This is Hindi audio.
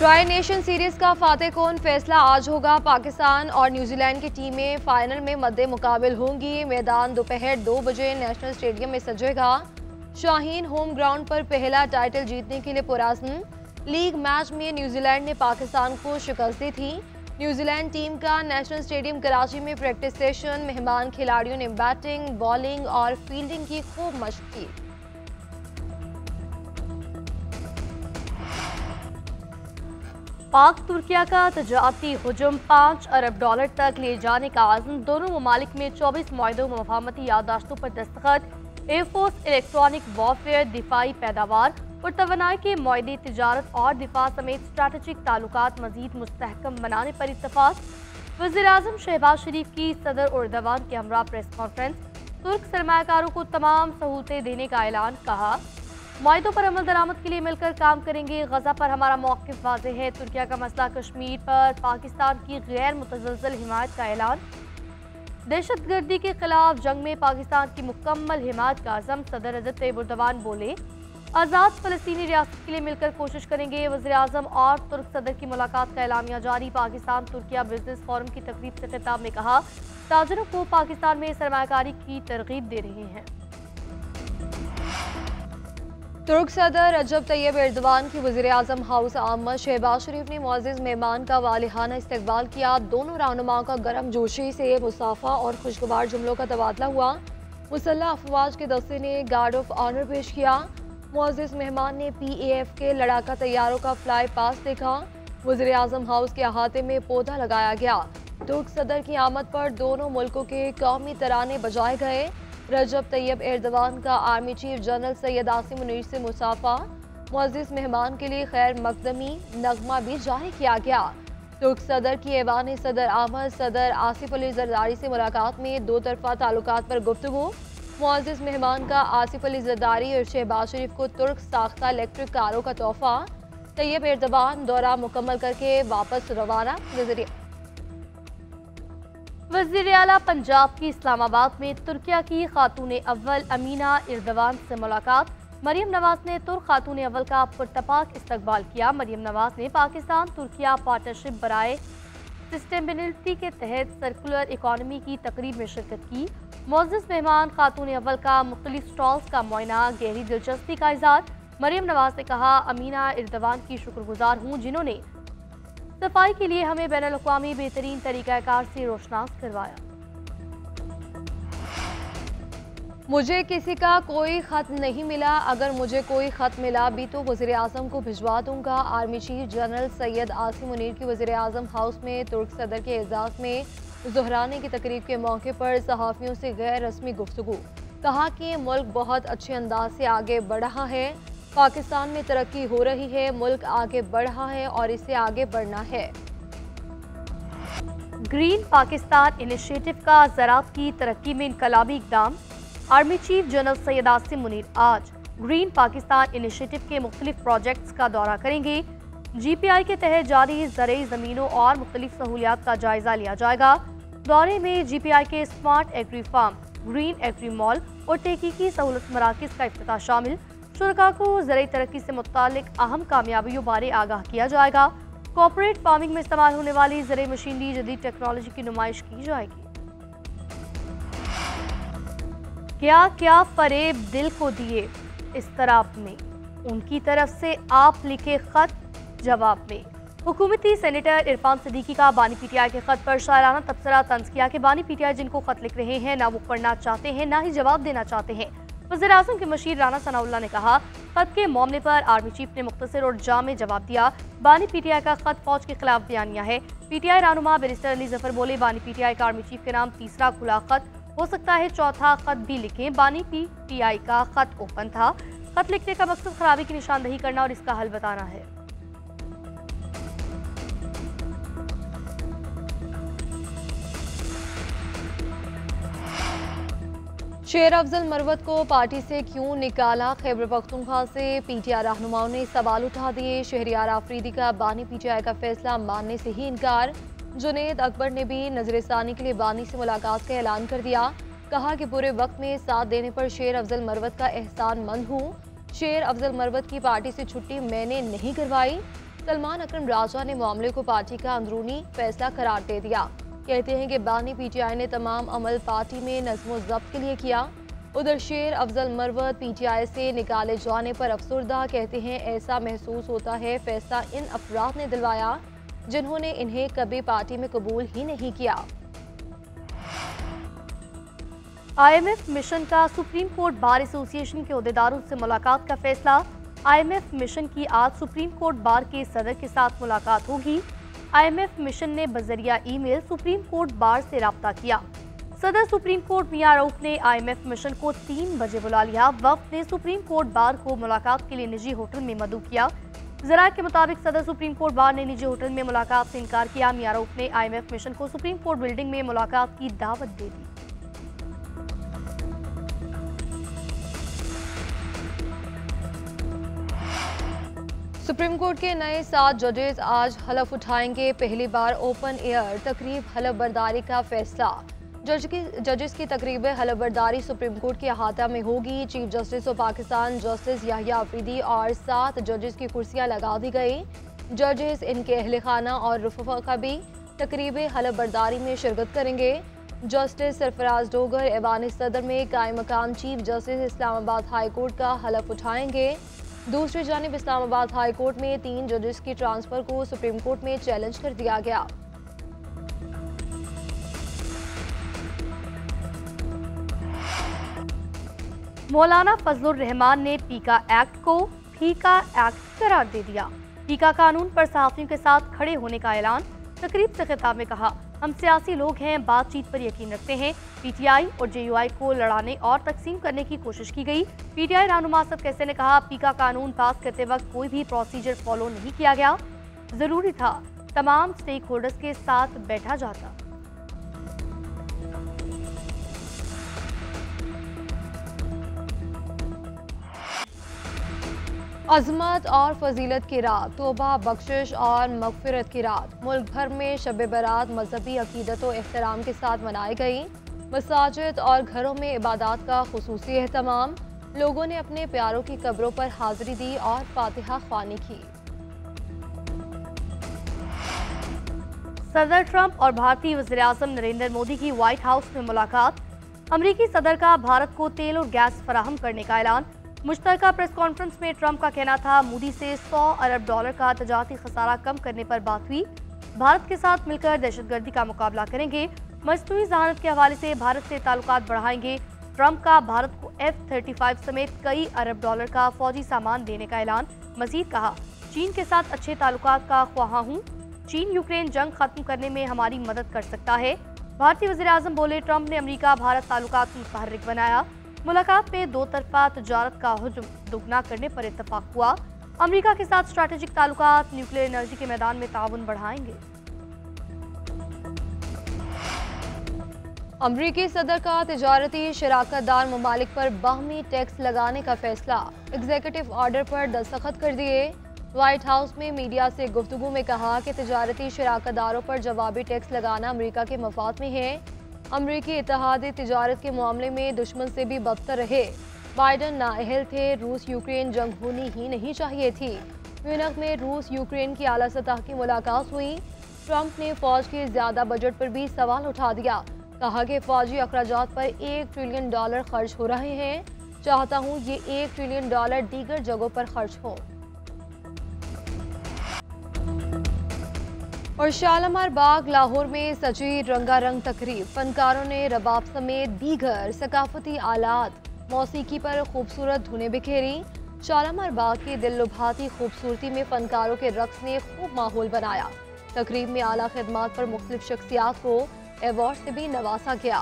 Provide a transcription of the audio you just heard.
ट्राई नेशन सीरीज का फातेह कौन फैसला आज होगा। पाकिस्तान और न्यूजीलैंड की टीमें फाइनल में मद्दे मुकाबिल होंगी। मैदान दोपहर 2 बजे नेशनल स्टेडियम में सजेगा। शाहीन होम ग्राउंड पर पहला टाइटल जीतने के लिए पुरअज़्म। लीग मैच में न्यूजीलैंड ने पाकिस्तान को शिकस्त दी थी। न्यूजीलैंड टीम का नेशनल स्टेडियम कराची में प्रैक्टिस सेशन। मेहमान खिलाड़ियों ने बैटिंग, बॉलिंग और फील्डिंग की खूब मशक की। पाक तुर्किया का तजारती हुजूम $5 अरब तक ले जाने का आज़म। दोनों ममालिक में 24 मुआहदों व मफाहमती याददाश्तों पर दस्तखत। एयरफोर्स, इलेक्ट्रॉनिक वॉरफेयर, दिफाई पैदावार और तवानाई के मुआहदे, तिजारत और दिफा समेत स्ट्रैटेजिक ताल्लुकात मजीद मुस्तहकम बनाने पर इत्तफाक। वज़ीर-ए-आज़म शहबाज शरीफ की सदर उर्दवान के हमरा प्रेस कॉन्फ्रेंस। तुर्क सरमायाकारों को तमाम सहूलतें देने का ऐलान। कहा, मुआहदों पर अमल दरामद के लिए मिलकर काम करेंगे। गजा पर हमारा मौक़िफ़ वाज़ेह है। तुर्किया का मसला कश्मीर पर पाकिस्तान की गैर मुतज़लज़ल हिमायत का ऐलान। दहशतगर्दी के खिलाफ जंग में पाकिस्तान की मुकम्मल हिमायत का अज़म। सदर रजब तैयब एर्दोगान बोले, आज़ाद फ़लस्तीनी रियासत के लिए मिलकर कोशिश करेंगे। वज़ीर-ए-आज़म और तुर्क सदर की मुलाकात का एलामिया जारी। पाकिस्तान तुर्किया बिजनेस फोरम की तकरीब से खिताब में कहा, ताजरों को पाकिस्तान में सरमायाकारी की तरगीब दे रहे हैं। तुर्क सदर रजब तैयब एर्दोगान की वज़ीर-ए-आज़म हाउस आमद शहबाज शरीफ ने मुअज़्ज़ज़ मेहमान का वालिहाना इस्तकबाल किया। दोनों रहनुमाओं का गर्म जोशी से मुसाफा और खुशगवार जुमलों का तबादला हुआ। मुसल्लह अफवाज के दस्ते ने गार्ड ऑफ ऑनर पेश किया। मुअज़्ज़ज़ मेहमान ने PAF के लड़ाका तैयारों का फ्लाई पास देखा। वज़ीर-ए-आज़म हाउस के अहाते में पौधा लगाया गया। तुर्क सदर की आमद पर दोनों मुल्कों के कौमी तराने बजाए गए। रजब तैयब एर्दोगान का army chief general Syed Asim Munir से मुसाफा। मुअज़्ज़ज़ मेहमान के लिए खैर मकदमी नगमा भी जारी किया गया। तुर्क सदर की ऐवान सदर आमद सदर आसिफ अली जरदारी से मुलाकात में दो तरफा ताल्लुकात पर गुफ्तगू। मुअज़्ज़ज़ मेहमान का आसिफ अली जरदारी और शहबाज शरीफ को तुर्क साख्ता इलेक्ट्रिक कारों का तोहफा। तैयब एर्दोगान दौरा मुकम्मल करके वापस रवाना। वज़ीर-ए-आला पंजाब की इस्लामाबाद में तुर्किया की खातून अव्वल अमीना एर्दोगान से मुलाकात। मरियम नवाज ने तुर्क खातून अव्वल का पुरतपाक इस्तकबाल किया। मरियम नवाज ने पाकिस्तान तुर्किया पार्टनरशिप बराए सस्टेनेबिलिटी के तहत सर्कुलर इकॉनमी की तकरीब में शिरकत की। मुअज़्ज़ज़ मेहमान खातून अव्वल का मुख्तलिफ स्टॉल्स का मुआयना, गहरी दिलचस्पी का इज़हार। मरियम नवाज ने कहा, अमीना एर्दोगान की शुक्रगुजार हूँ जिन्होंने सफाई के लिए हमें बैनुल-अक़वामी बेहतरीन तरीक़ाकार से रोशनास करवाया। मुझे किसी का कोई ख़त नहीं मिला। अगर मुझे कोई ख़त मिला भी तो वज़ीर-ए-आज़म को भिजवा दूंगा। Army chief general Syed Asim Munir की वज़ीर-ए-आज़म हाउस में तुर्क सदर के एजाज़ में ज़ुहराने की तकरीब के मौके पर सहाफ़ियों से गैर रस्मी गुफ्तगू। कहा कि मुल्क बहुत अच्छे अंदाज से आगे बढ़ रहा है। पाकिस्तान में तरक्की हो रही है। मुल्क आगे बढ़ रहा है और इसे आगे बढ़ना है। ग्रीन पाकिस्तान इनिशिएटिव का ज़राअत की तरक्की में इनकलाबी इक़दाम। Army chief general Syed Asim Munir आज ग्रीन पाकिस्तान इनिशिएटिव के मुख्तलिफ प्रोजेक्ट्स का दौरा करेंगे। GPI के तहत जारी ज़रई ज़मीनों और मुख्तलिफ सहूलियात का जायजा लिया जाएगा। दौरे में GPI के smart agri farm, green agri mall और तहकीकी सहूलत मराकज़ का इफ्तिताह शामिल। शुरका को ज़रई तरक्की से मुतालिक अहम कामयाबियों बारे आगाह किया जाएगा। कॉर्पोरेट फार्मिंग में इस्तेमाल होने वाली ज़रई मशीनरी, जदीद टेक्नोलॉजी की नुमाइश की जाएगी। क्या क्या फरेब दिल को दिए इस तरफ में, उनकी तरफ से आप लिखे खत जवाब में। हुकूमती सेनेटर इरफान सिद्दीकी का बानी PTI के खत पर शायराना तबसरा तंज किया कि बानी PTI जिनको खत लिख रहे हैं ना वो पढ़ना चाहते हैं ना ही जवाब देना चाहते हैं। वज़ीर-ए-आज़म के मशीर राना सनाउल्लाह ने कहा, खत के मामले पर आर्मी चीफ ने मुख्तसर और जामे जवाब दिया। बानी PTI का खत फौज के खिलाफ बयानिया है। PTI रहनुमा बैरिस्टर अली जफर बोले, बानी PTI का आर्मी चीफ के नाम तीसरा खुला खत हो सकता है, चौथा खत भी लिखें। बानी PTI का खत ओपन था। खत लिखने का मकसद खराबी की निशानदही करना और इसका हल बताना है। शेर अफजल मरवत को पार्टी से क्यों निकाला। खैबर पख्तूनख्वा से PTI रहनुमाओं ने सवाल उठा दिए। शहरियार आफरीदी का बानी PTI का फैसला मानने से ही इनकार। जुनेद अकबर ने भी नजरसानी के लिए बानी से मुलाकात का ऐलान कर दिया। कहा कि बुरे वक्त में साथ देने पर शेर अफजल मरवत का एहसान मंद हूँ। शेर अफजल मरवत की पार्टी से छुट्टी मैंने नहीं करवाई। सलमान अकरम राजा ने मामले को पार्टी का अंदरूनी फैसला करार दे दिया। कहते हैं कि बानी पीटीआई ने तमाम अमल पार्टी में नज़्म ज़ब्त के लिए किया। उधर शेर अफजल मरवत पीटीआई से निकाले जाने पर अफसुर्दा, कहते हैं ऐसा महसूस होता है फैसला इन अफराद ने दिलवाया जिन्होंने इन्हें कभी पार्टी में कबूल ही नहीं किया। IMF मिशन का सुप्रीम कोर्ट बार एसोसिएशन के ओहदेदारों से मुलाकात का फैसला। IMF मिशन की आज सुप्रीम कोर्ट बार के सदर के साथ मुलाकात होगी। IMF मिशन ने बजरिया ईमेल सुप्रीम कोर्ट बार से राब्ता किया। सदर सुप्रीम कोर्ट मियां रऊफ ने IMF मिशन को 3 बजे बुला लिया। वफ्द ने सुप्रीम कोर्ट बार को मुलाकात के लिए निजी होटल में मदऊ किया। जरा के मुताबिक सदर सुप्रीम कोर्ट बार ने निजी होटल में मुलाकात से इनकार किया। मियां रऊफ ने IMF मिशन को सुप्रीम कोर्ट बिल्डिंग में मुलाकात की दावत दे दी। सुप्रीम कोर्ट के नए 7 जजेस आज हलफ उठाएंगे। पहली बार ओपन एयर तकरीब हलफ बर्दारी का फैसला। जजेस की तकरीब हलफ बर्दारी सुप्रीम कोर्ट के अहाता में होगी। Chief justice of Pakistan justice Yahya Afridi और 7 जजेस की कुर्सियां लगा दी गई। जजेस, इनके अहल खाना और रफका का भी तकरीब हलफ बर्दारी में शिरकत करेंगे। जस्टिस सरफराज डोगर ऐवान सदर में कायम मकाम chief justice Islamabad high court का हलफ उठाएंगे। दूसरी जानिब इस्लामाबाद हाई कोर्ट में 3 जजेस की ट्रांसफर को सुप्रीम कोर्ट में चैलेंज कर दिया गया। मौलाना फजलुर रहमान ने पीका एक्ट को फीका एक्ट करार दे दिया। पीका कानून पर सहाफियों के साथ खड़े होने का ऐलान। तकरीब से खिताब में कहा, हम सियासी लोग हैं, बातचीत पर यकीन रखते हैं। पीटीआई और जेयूआई को लड़ाने और तकसीम करने की कोशिश की गई। पीटीआई रहनुमा असद कैसे ने कहा, पीका कानून पास करते वक्त कोई भी प्रोसीजर फॉलो नहीं किया गया। जरूरी था तमाम स्टेक होल्डर्स के साथ बैठा जाता। अजमत और फजीलत की रात, तौबा, बख्शिश और मगफिरत की रात। मुल्क भर में शब बारात मजहबी अकीदत और एहतराम के साथ मनाई गई। मसाजिद और घरों में इबादत का खुसूसी एहतमाम। लोगों ने अपने प्यारों की कब्रों पर हाजिरी दी और फातिहा ख्वानी की। सदर ट्रंप और भारतीय वज़ीर-ए-आज़म नरेंद्र मोदी की व्हाइट हाउस में मुलाकात। अमरीकी सदर का भारत को तेल और गैस फराहम करने का ऐलान। मुश्तरका प्रेस कॉन्फ्रेंस में ट्रंप का कहना था, मोदी से $100 अरब का तजारती खसारा कम करने पर बात हुई। भारत के साथ मिलकर दहशतगर्दी का मुकाबला करेंगे। मजनूई ज़हानत के हवाले से भारत से ताल्लुकात बढ़ाएंगे। ट्रंप का भारत को F-35 समेत कई अरब डॉलर का फौजी सामान देने का ऐलान। मजीद कहा, चीन के साथ अच्छे ताल्लुकात का ख्वाहां हूँ। चीन यूक्रेन जंग खत्म करने में हमारी मदद कर सकता है। भारतीय वज़ीर-ए-आज़म बोले, ट्रंप ने अमरीका भारत ताल्लुकात मुतहर्रिक बनाया। मुलाकात में 2 तरफा तजारत का हुज्म दुगना करने पर इत्तफाक हुआ। अमरीका के साथ स्ट्रैटेजिक ताल्लुकात, न्यूक्लियर एनर्जी के मैदान में ताउन बढ़ाएंगे। अमरीकी सदर का तिजारती शराकतदार ममालिक पर बाहमी टैक्स लगाने का फैसला। एग्जीक्यूटिव ऑर्डर पर दस्तखत कर दिए। व्हाइट हाउस में मीडिया से गुफ्तगू में कहा कि तिजारती शराकतदारों पर जवाबी टैक्स लगाना अमरीका के मफाद में है। अमरीकी इत्तेहादी तिजारत के मामले में दुश्मन से भी बदतर रहे। बाइडन नाअहल थे, रूस यूक्रेन जंग होनी ही नहीं चाहिए थी। म्यूनिख में रूस यूक्रेन की आला सतह की मुलाकात हुई। ट्रंप ने फौज के ज्यादा बजट पर भी सवाल उठा दिया। कहा कि फौजी अखराजात पर $1 ट्रिलियन खर्च हो रहे हैं। चाहता हूँ ये $1 ट्रिलियन दीगर जगहों पर खर्च हो। और शालामार बाग लाहौर में सजी रंगारंग तकरीब। फनकारों ने रबाब समेत दीगर सकाफती आलात मौसीकी पर खूबसूरत धुनें बिखेरी। शालामार बाग की दिल लुभाती खूबसूरती में फनकारों के रक्स ने खूब माहौल बनाया। तकरीब में आला खिदमात पर मुख्तलिफ शख्सियात को अवार्ड से भी नवाजा गया।